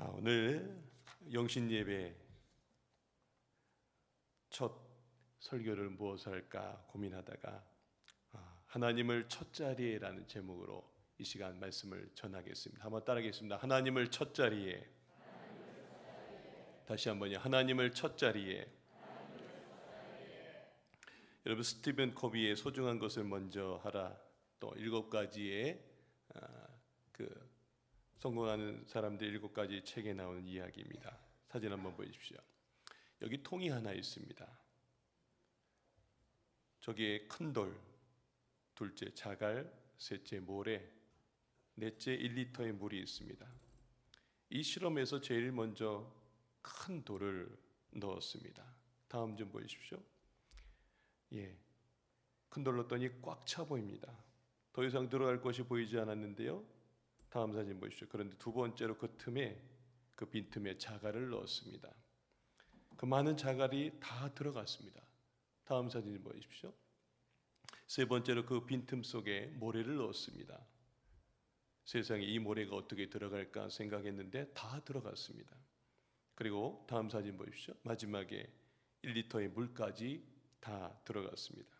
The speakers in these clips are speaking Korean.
오늘 영신예배 첫 설교를 무엇을 할까 고민하다가 하나님을 첫자리에라는 제목으로 이 시간 말씀을 전하겠습니다. 한번 따라하겠습니다. 하나님을 첫자리에. 다시 한번요. 하나님을 첫자리에. 여러분, 스티븐 코비의 소중한 것을 먼저 하라, 또 7가지의 성공하는 사람들 7가지 책에 나오는 이야기입니다. 사진 한번 보여주십시오. 여기 통이 하나 있습니다. 저기에 큰 돌, 둘째 자갈, 셋째 모래, 넷째 1리터의 물이 있습니다. 이 실험에서 제일 먼저 큰 돌을 넣었습니다. 다음 좀 보여주십시오. 큰 돌 넣었더니 꽉 차 보입니다. 더 이상 들어갈 것이 보이지 않았는데요. 다음 사진 보십시오. 그런데 두 번째로 그 빈틈에 자갈을 넣었습니다. 그 많은 자갈이 다 들어갔습니다. 다음 사진 보십시오. 세 번째로 그 빈틈 속에 모래를 넣었습니다. 세상에 이 모래가 어떻게 들어갈까 생각했는데 다 들어갔습니다. 그리고 다음 사진 보십시오. 마지막에 1리터의 물까지 다 들어갔습니다.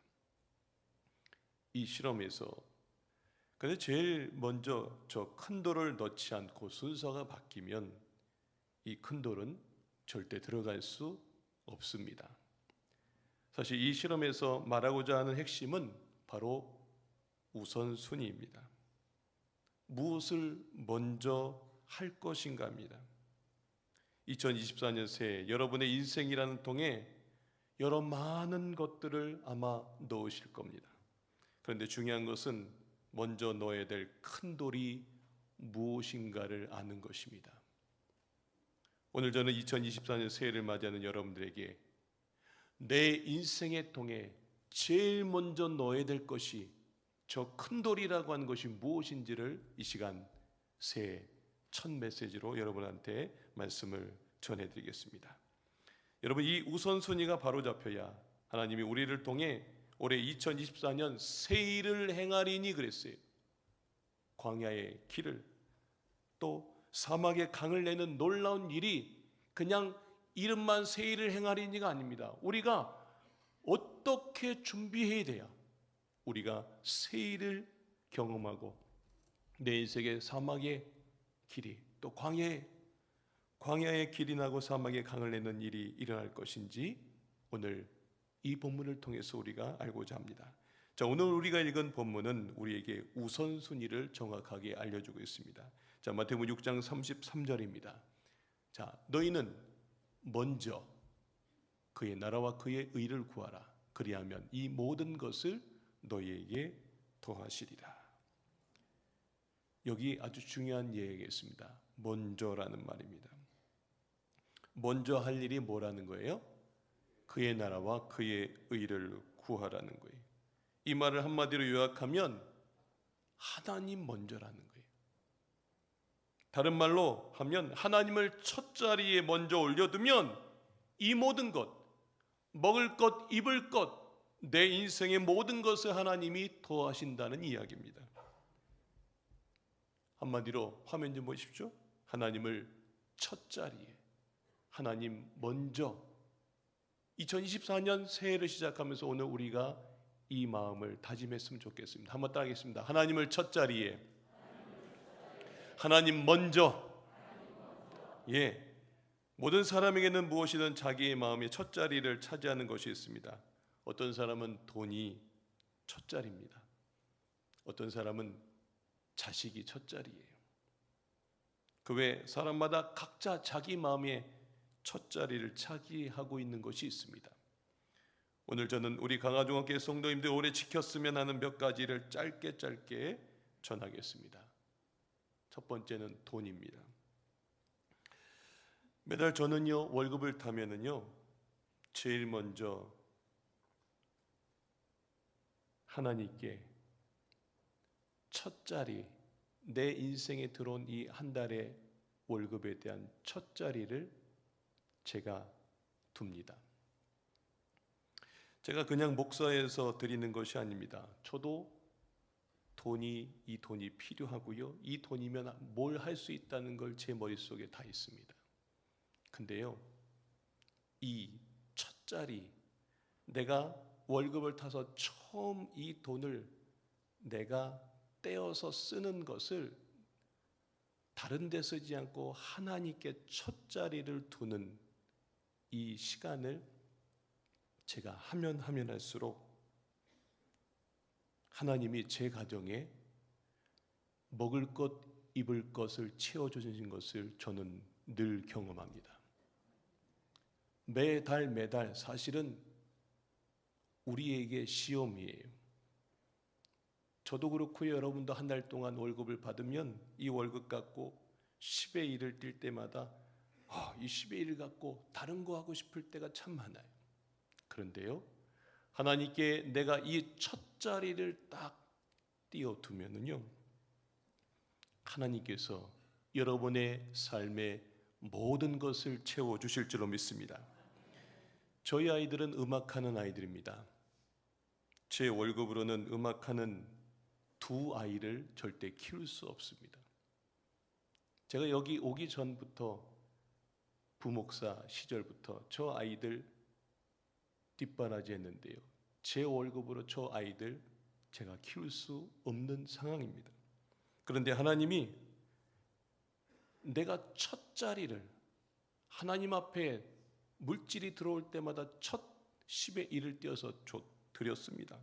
이 실험에서 근데 제일 먼저 저 큰 돌을 넣지 않고 순서가 바뀌면 이 큰 돌은 절대 들어갈 수 없습니다. 사실 이 실험에서 말하고자 하는 핵심은 바로 우선순위입니다. 무엇을 먼저 할 것인가입니다. 2024년 새해 여러분의 인생이라는 통에 여러 많은 것들을 아마 넣으실 겁니다. 그런데 중요한 것은 먼저 넣어야 될 큰 돌이 무엇인가를 아는 것입니다. 오늘 저는 2024년 새해를 맞이하는 여러분들에게 내 인생의 통에 제일 먼저 넣어야 될 것이 저 큰 돌이라고 하는 것이 무엇인지를 이 시간 새해 첫 메시지로 여러분한테 말씀을 전해드리겠습니다. 여러분, 이 우선순위가 바로 잡혀야 하나님이 우리를 통해 올해 2024년 새 일을 행하리니 그랬어요. 광야의 길을, 또 사막의 강을 내는 놀라운 일이 그냥 이름만 새 일을 행하리니가 아닙니다. 우리가 어떻게 준비해야 돼야 우리가 새 일을 경험하고 내 인생의 사막의 길이, 또 광야의 길이 나고 사막의 강을 내는 일이 일어날 것인지 오늘 이 본문을 통해서 우리가 알고자 합니다. 자, 오늘 우리가 읽은 본문은 우리에게 우선순위를 정확하게 알려주고 있습니다. 자, 마태복음 6장 33절입니다. 자, 너희는 먼저 그의 나라와 그의 의를 구하라. 그리하면 이 모든 것을 너희에게 더하시리라. 여기 아주 중요한 얘기가 있습니다. 먼저라는 말입니다. 먼저 할 일이 뭐라는 거예요? 그의 나라와 그의 의를 구하라는 거예요. 이 말을 한마디로 요약하면 하나님 먼저라는 거예요. 다른 말로 하면 하나님을 첫 자리에 먼저 올려두면 이 모든 것, 먹을 것, 입을 것, 내 인생의 모든 것을 하나님이 더하신다는 이야기입니다. 한마디로 화면 좀 보십시오. 하나님을 첫 자리에, 하나님 먼저. 2024년 새해를 시작하면서 오늘 우리가 이 마음을 다짐했으면 좋겠습니다. 한번 따라하겠습니다. 하나님을 첫 자리에, 하나님 먼저. 모든 사람에게는 무엇이든 자기의 마음의 첫 자리를 차지하는 것이 있습니다. 어떤 사람은 돈이 첫 자리입니다. 어떤 사람은 자식이 첫 자리예요. 그 외 사람마다 각자 자기 마음의 첫 자리를 차지하고 있는 것이 있습니다. 오늘 저는 우리 강화중학교 성도님들 오래 지켰으면 하는 몇 가지를 짧게 전하겠습니다. 첫 번째는 돈입니다. 매달 저는요, 월급을 타면은요, 제일 먼저 하나님께 첫 자리, 내 인생에 들어온 이 한 달의 월급에 대한 첫 자리를 제가 둡니다. 제가 그냥 목사에서 드리는 것이 아닙니다. 저도 이 돈이 필요하고요. 이 돈이면 뭘 할 수 있다는 걸 제 머릿속에 다 있습니다. 근데요, 이 첫 자리, 내가 월급을 타서 처음 이 돈을 내가 떼어서 쓰는 것을 다른 데 쓰지 않고 하나님께 첫 자리를 두는 이 시간을 제가 하면 할수록 하나님이 제 가정에 먹을 것, 입을 것을 채워주신 것을 저는 늘 경험합니다. 매달 사실은 우리에게 시험이에요. 저도 그렇고요. 여러분도 한 달 동안 월급을 받으면 이 월급 갖고 10의 1을 뛸 때마다 이 10의 1을 갖고 다른 거 하고 싶을 때가 참 많아요. 그런데요, 하나님께 내가 이 첫 자리를 딱 띄워두면은요, 하나님께서 여러분의 삶의 모든 것을 채워주실 줄로 믿습니다. 저희 아이들은 음악하는 아이들입니다. 제 월급으로는 음악하는 두 아이를 절대 키울 수 없습니다. 제가 여기 오기 전부터 부목사 시절부터 저 아이들 뒷바라지 했는데요, 제 월급으로 저 아이들 제가 키울 수 없는 상황입니다. 그런데 하나님이 내가 첫 자리를 하나님 앞에 물질이 들어올 때마다 첫 10의 1을 띄어서 드렸습니다.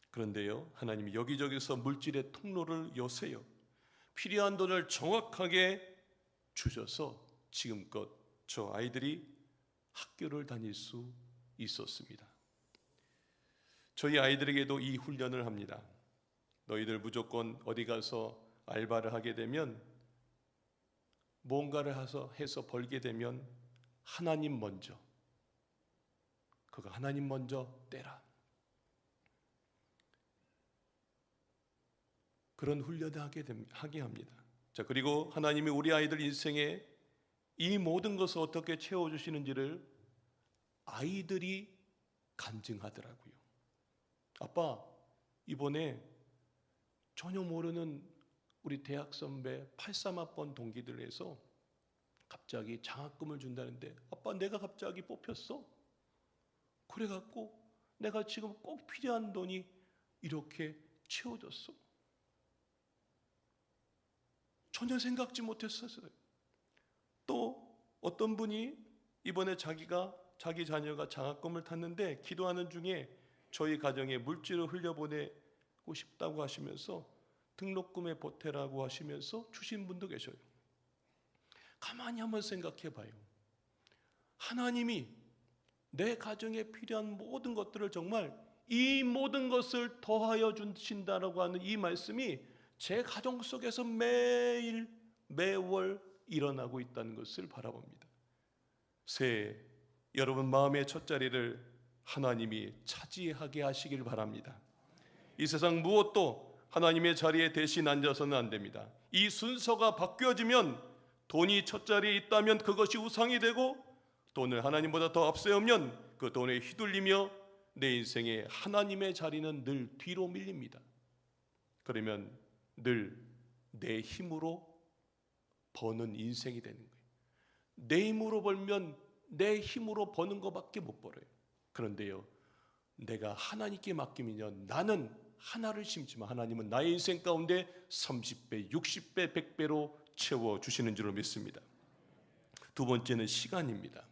그런데요, 하나님이 여기저기서 물질의 통로를 여세요. 필요한 돈을 정확하게 주셔서 지금껏 저 아이들이 학교를 다닐 수 있었습니다. 저희 아이들에게도 이 훈련을 합니다. 너희들 무조건 어디 가서 알바를 하게 되면, 뭔가를 해서 벌게 되면 하나님 먼저, 그거 하나님 먼저 떼라. 그런 훈련을 하게 합니다. 자, 그리고 하나님이 우리 아이들 인생에 이 모든 것을 어떻게 채워주시는지를 아이들이 간증하더라고요. 아빠, 이번에 전혀 모르는 우리 대학 선배 83학번 동기들 해서 갑자기 장학금을 준다는데, 아빠 내가 갑자기 뽑혔어. 그래갖고 내가 지금 꼭 필요한 돈이 이렇게 채워졌어. 전혀 생각지 못했었어요. 또 어떤 분이 이번에 자기 자녀가 장학금을 탔는데 기도하는 중에 저희 가정에 물질을 흘려보내고 싶다고 하시면서 등록금에 보태라고 하시면서 주신 분도 계셔요. 가만히 한번 생각해 봐요. 하나님이 내 가정에 필요한 모든 것들을 정말 이 모든 것을 더하여 주신다라고 하는 이 말씀이 제 가정 속에서 매일 매월 일어나고 있다는 것을 바라봅니다. 새해 여러분 마음의 첫 자리를 하나님이 차지하게 하시길 바랍니다. 이 세상 무엇도 하나님의 자리에 대신 앉아서는 안 됩니다. 이 순서가 바뀌어지면 돈이 첫 자리에 있다면 그것이 우상이 되고, 돈을 하나님보다 더 앞세우면 그 돈에 휘둘리며 내 인생에 하나님의 자리는 늘 뒤로 밀립니다. 그러면 늘 내 힘으로 버는 인생이 되는 거예요. 내 힘으로 벌면 내 힘으로 버는 것밖에 못 벌어요. 그런데요, 내가 하나님께 맡기면 나는 하나를 심지만 하나님은 나의 인생 가운데 30배, 60배, 100배로 채워주시는 줄로 믿습니다. 두 번째는 시간입니다.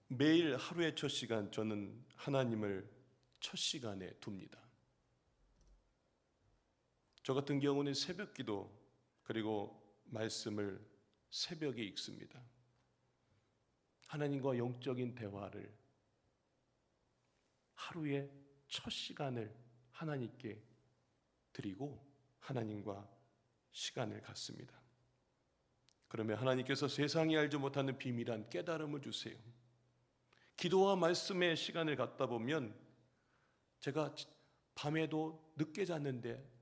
매일 하루의 첫 시간, 저는 하나님을 첫 시간에 둡니다. 저 같은 경우는 새벽 기도, 그리고 말씀을 새벽에 읽습니다. 하나님과 영적인 대화를, 하루의 첫 시간을 하나님께 드리고 하나님과 시간을 갖습니다. 그러면 하나님께서 세상이 알지 못하는 비밀한 깨달음을 주세요. 기도와 말씀의 시간을 갖다 보면 제가 밤에도 늦게 잤는데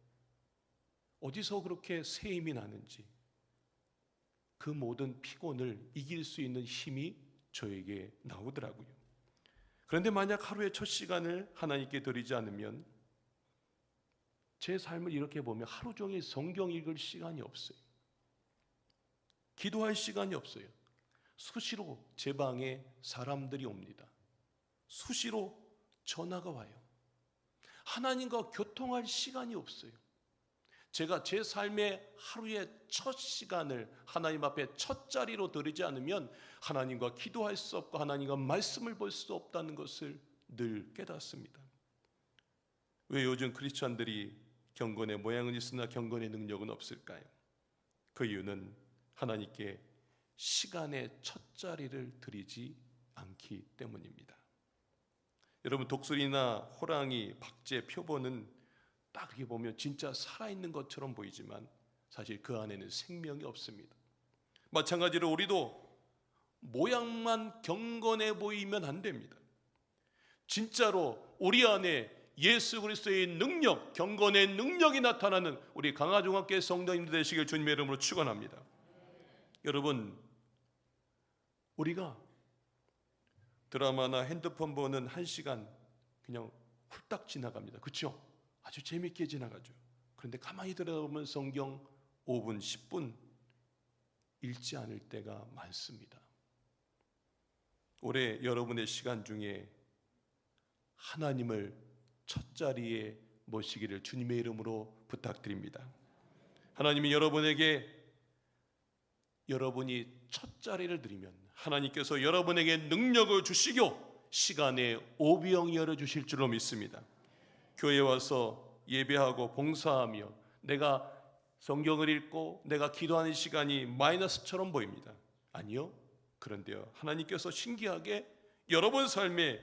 어디서 그렇게 새 힘이 나는지, 그 모든 피곤을 이길 수 있는 힘이 저에게 나오더라고요. 그런데 만약 하루의 첫 시간을 하나님께 드리지 않으면 제 삶을 이렇게 보면 하루 종일 성경 읽을 시간이 없어요. 기도할 시간이 없어요. 수시로 제 방에 사람들이 옵니다. 수시로 전화가 와요. 하나님과 교통할 시간이 없어요. 제가 제 삶의 하루의 첫 시간을 하나님 앞에 첫 자리로 드리지 않으면 하나님과 기도할 수 없고 하나님과 말씀을 볼 수 없다는 것을 늘 깨닫습니다. 왜 요즘 크리스찬들이 경건의 모양은 있으나 경건의 능력은 없을까요? 그 이유는 하나님께 시간의 첫 자리를 드리지 않기 때문입니다. 여러분, 독수리나 호랑이, 박쥐, 표범은 딱 이렇게 보면 진짜 살아있는 것처럼 보이지만 사실 그 안에는 생명이 없습니다. 마찬가지로 우리도 모양만 경건해 보이면 안 됩니다. 진짜로 우리 안에 예수 그리스도의 능력, 경건의 능력이 나타나는 우리 강화중학교의 성도님들 되시길 주님의 이름으로 축원합니다. 여러분, 우리가 드라마나 핸드폰 보는 1시간 그냥 훌딱 지나갑니다. 그렇죠? 아주 재밌게 지나가죠. 그런데 가만히 들여다보면 성경 5분, 10분 읽지 않을 때가 많습니다. 올해 여러분의 시간 중에 하나님을 첫 자리에 모시기를 주님의 이름으로 부탁드립니다. 하나님이 여러분에게 여러분이 첫 자리를 드리면 하나님께서 여러분에게 능력을 주시고 시간에 오병이 열어주실 줄로 믿습니다. 교회에 와서 예배하고 봉사하며 내가 성경을 읽고 내가 기도하는 시간이 마이너스처럼 보입니다. 아니요. 그런데요, 하나님께서 신기하게 여러분 삶에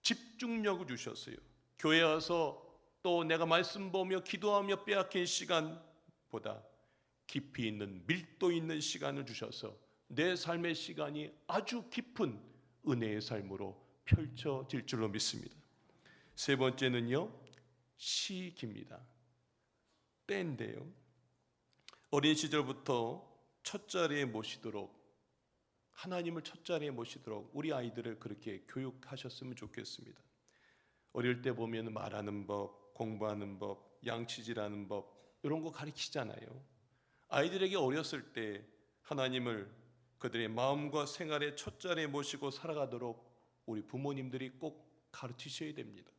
집중력을 주셨어요. 교회에 와서 또 내가 말씀 보며 기도하며 빼앗긴 시간보다 깊이 있는 밀도 있는 시간을 주셔서 내 삶의 시간이 아주 깊은 은혜의 삶으로 펼쳐질 줄로 믿습니다. 세 번째는요, 시기입니다. 때인데요, 어린 시절부터 첫 자리에 모시도록, 하나님을 첫 자리에 모시도록 우리 아이들을 그렇게 교육하셨으면 좋겠습니다. 어릴 때 보면 말하는 법, 공부하는 법, 양치질하는 법 이런 거 가르치잖아요. 아이들에게 어렸을 때 하나님을 그들의 마음과 생활의 첫 자리에 모시고 살아가도록 우리 부모님들이 꼭 가르치셔야 됩니다.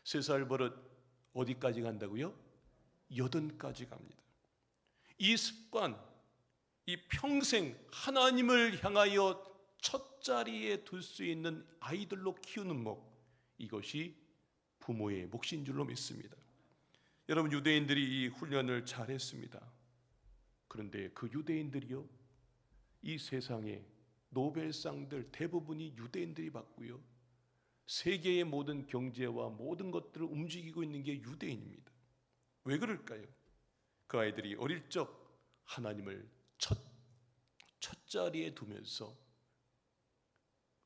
3살 버릇 어디까지 간다고요? 80까지 갑니다. 이 습관, 이 평생 하나님을 향하여 첫 자리에 둘 수 있는 아이들로 키우는 목, 이것이 부모의 몫인 줄로 믿습니다. 여러분, 유대인들이 이 훈련을 잘했습니다. 그런데 그 유대인들이요, 이 세상에 노벨상들 대부분이 유대인들이 받고요, 세계의 모든 경제와 모든 것들을 움직이고 있는 게 유대인입니다. 왜 그럴까요? 그 아이들이 어릴 적 하나님을 첫 자리에 두면서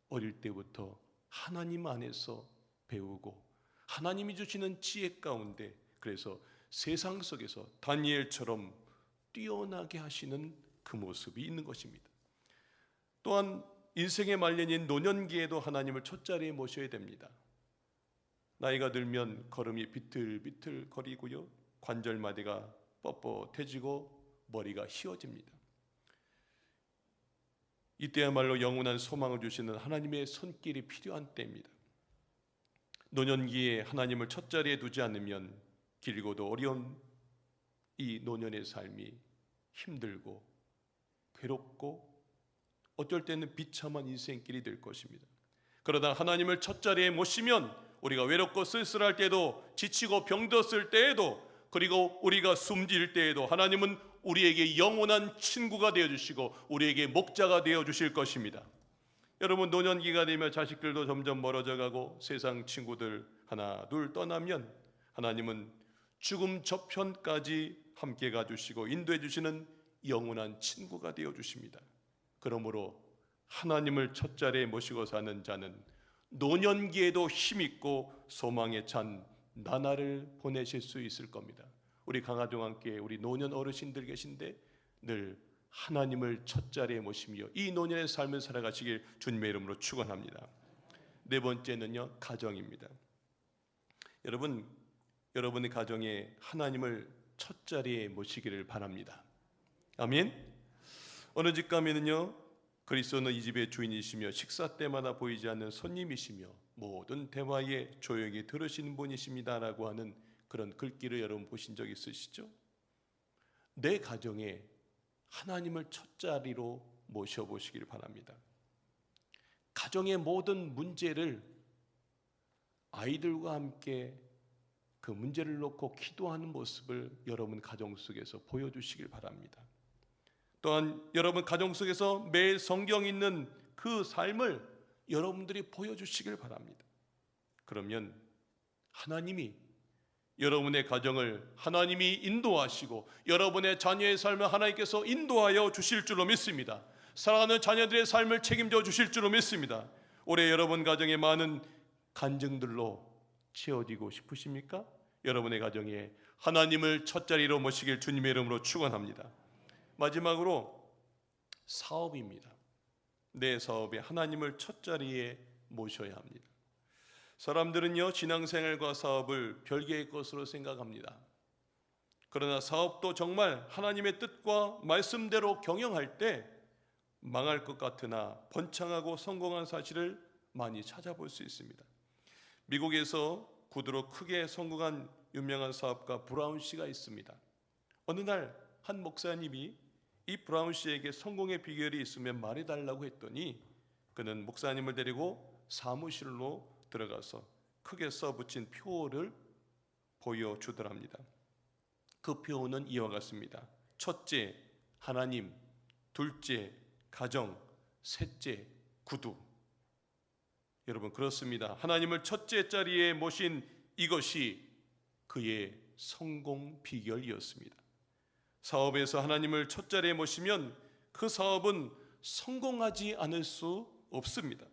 어릴 때부터 하나님 안에서 배우고 하나님이 주시는 지혜 가운데, 그래서 세상 속에서 다니엘처럼 뛰어나게 하시는 그 모습이 있는 것입니다. 또한 인생의 말년인 노년기에도 하나님을 첫 자리에 모셔야 됩니다. 나이가 들면 걸음이 비틀비틀 거리고요, 관절마디가 뻣뻣해지고 머리가 휘어집니다. 이때야말로 영원한 소망을 주시는 하나님의 손길이 필요한 때입니다. 노년기에 하나님을 첫 자리에 두지 않으면 길고도 어려운 이 노년의 삶이 힘들고 괴롭고 어쩔 때는 비참한 인생길이 될 것입니다. 그러다 하나님을 첫 자리에 모시면 우리가 외롭고 쓸쓸할 때도, 지치고 병들었을 때에도, 그리고 우리가 숨질 때에도 하나님은 우리에게 영원한 친구가 되어주시고 우리에게 목자가 되어주실 것입니다. 여러분, 노년기가 되면 자식들도 점점 멀어져 가고 세상 친구들 하나 둘 떠나면 하나님은 죽음 저편까지 함께 가주시고 인도해 주시는 영원한 친구가 되어주십니다. 그러므로 하나님을 첫 자리에 모시고 사는 자는 노년기에도 힘있고 소망에 찬 나날을 보내실 수 있을 겁니다. 우리 강화중학교에 우리 노년 어르신들 계신데 늘 하나님을 첫 자리에 모시며 이 노년의 삶을 살아가시길 주님의 이름으로 축원합니다. 네 번째는요, 가정입니다. 여러분, 여러분의 가정에 하나님을 첫 자리에 모시기를 바랍니다. 아멘. 어느 집 가면은요, 그리스도는 이 집의 주인이시며 식사 때마다 보이지 않는 손님이시며 모든 대화에 조용히 들으시는 분이십니다라고 하는 그런 글귀를 여러분 보신 적 있으시죠? 내 가정에 하나님을 첫 자리로 모셔보시길 바랍니다. 가정의 모든 문제를 아이들과 함께 그 문제를 놓고 기도하는 모습을 여러분 가정 속에서 보여주시길 바랍니다. 또한 여러분 가정 속에서 매일 성경 읽는 그 삶을 여러분들이 보여주시길 바랍니다. 그러면 하나님이 여러분의 가정을 하나님이 인도하시고 여러분의 자녀의 삶을 하나님께서 인도하여 주실 줄로 믿습니다. 사랑하는 자녀들의 삶을 책임져 주실 줄로 믿습니다. 올해 여러분 가정에 많은 간증들로 채워지고 싶으십니까? 여러분의 가정에 하나님을 첫 자리로 모시길 주님의 이름으로 축원합니다. 마지막으로 사업입니다. 내 사업에 하나님을 첫 자리에 모셔야 합니다. 사람들은요, 신앙생활과 사업을 별개의 것으로 생각합니다. 그러나 사업도 정말 하나님의 뜻과 말씀대로 경영할 때 망할 것 같으나 번창하고 성공한 사실을 많이 찾아볼 수 있습니다. 미국에서 구두로 크게 성공한 유명한 사업가 브라운 씨가 있습니다. 어느 날 한 목사님이 이 브라운 씨에게 성공의 비결이 있으면 말해달라고 했더니 그는 목사님을 데리고 사무실로 들어가서 크게 써붙인 표어를 보여주더랍니다. 그 표어는 이와 같습니다. 첫째, 하나님. 둘째, 가정. 셋째, 구두. 여러분, 그렇습니다. 하나님을 첫째 자리에 모신 이것이 그의 성공 비결이었습니다. 사업에서 하나님을 첫 자리에 모시면 그 사업은 성공하지 않을 수 없습니다.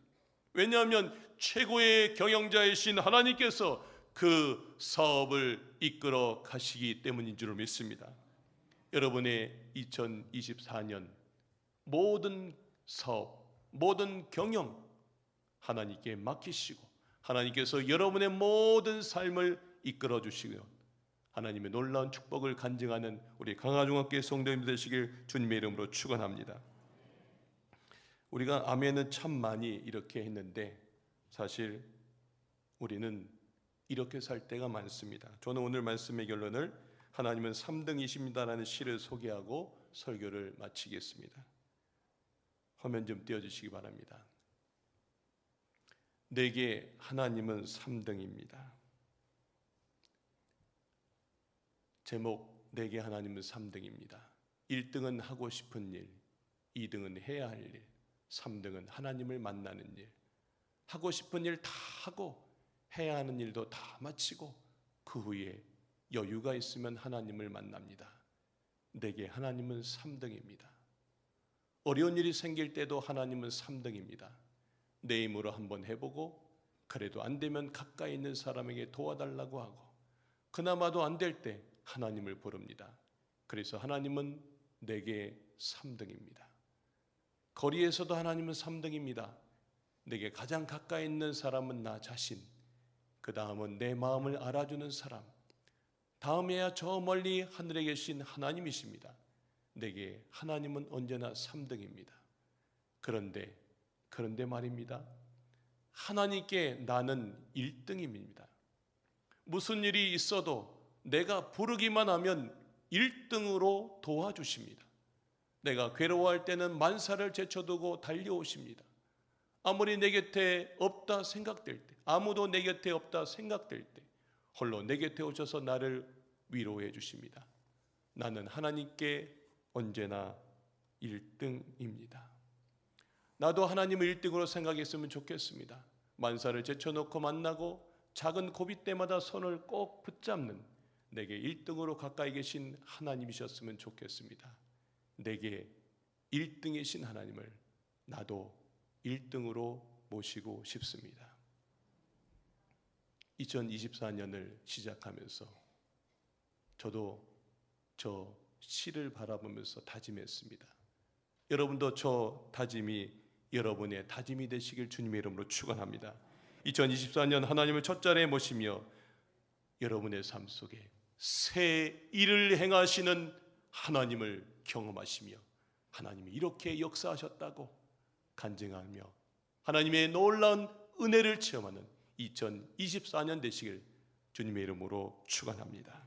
왜냐하면 최고의 경영자이신 하나님께서 그 사업을 이끌어 가시기 때문인 줄 믿습니다. 여러분의 2024년 모든 사업, 모든 경영 하나님께 맡기시고 하나님께서 여러분의 모든 삶을 이끌어 주시고요, 하나님의 놀라운 축복을 간증하는 우리 강화중학교의 성도님들 되시길 주님의 이름으로 축원합니다. 우리가 아멘은 참 많이 이렇게 했는데 사실 우리는 이렇게 살 때가 많습니다. 저는 오늘 말씀의 결론을 하나님은 3등이십니다라는 시를 소개하고 설교를 마치겠습니다. 화면 좀 띄워주시기 바랍니다. 내게 하나님은 3등입니다. 제목, 내게 하나님은 3등입니다. 1등은 하고 싶은 일, 2등은 해야 할 일, 3등은 하나님을 만나는 일. 하고 싶은 일 다 하고 해야 하는 일도 다 마치고 그 후에 여유가 있으면 하나님을 만납니다. 내게 하나님은 3등입니다. 어려운 일이 생길 때도 하나님은 3등입니다. 내 힘으로 한번 해보고 그래도 안 되면 가까이 있는 사람에게 도와달라고 하고 그나마도 안 될 때 하나님을 부릅니다. 그래서 하나님은 내게 3등입니다. 거리에서도 하나님은 3등입니다. 내게 가장 가까이 있는 사람은 나 자신, 그 다음은 내 마음을 알아주는 사람, 다음에야 저 멀리 하늘에 계신 하나님이십니다. 내게 하나님은 언제나 3등입니다. 그런데 말입니다. 하나님께 나는 1등입니다. 무슨 일이 있어도 내가 부르기만 하면 1등으로 도와주십니다. 내가 괴로워할 때는 만사를 제쳐두고 달려오십니다. 아무리 내 곁에 없다 생각될 때, 아무도 내 곁에 없다 생각될 때 홀로 내 곁에 오셔서 나를 위로해 주십니다. 나는 하나님께 언제나 1등입니다. 나도 하나님을 1등으로 생각했으면 좋겠습니다. 만사를 제쳐놓고 만나고 작은 고비 때마다 손을 꼭 붙잡는 내게 1등으로 가까이 계신 하나님이셨으면 좋겠습니다. 내게 1등이신 하나님을 나도 1등으로 모시고 싶습니다. 2024년을 시작하면서 저도 저 시를 바라보면서 다짐했습니다. 여러분도 저 다짐이 여러분의 다짐이 되시길 주님의 이름으로 축원합니다. 2024년 하나님을 첫 자리에 모시며 여러분의 삶 속에 새 일을 행하시는 하나님을 경험하시며 하나님이 이렇게 역사하셨다고 간증하며 하나님의 놀라운 은혜를 체험하는 2024년 되시길 주님의 이름으로 축원합니다.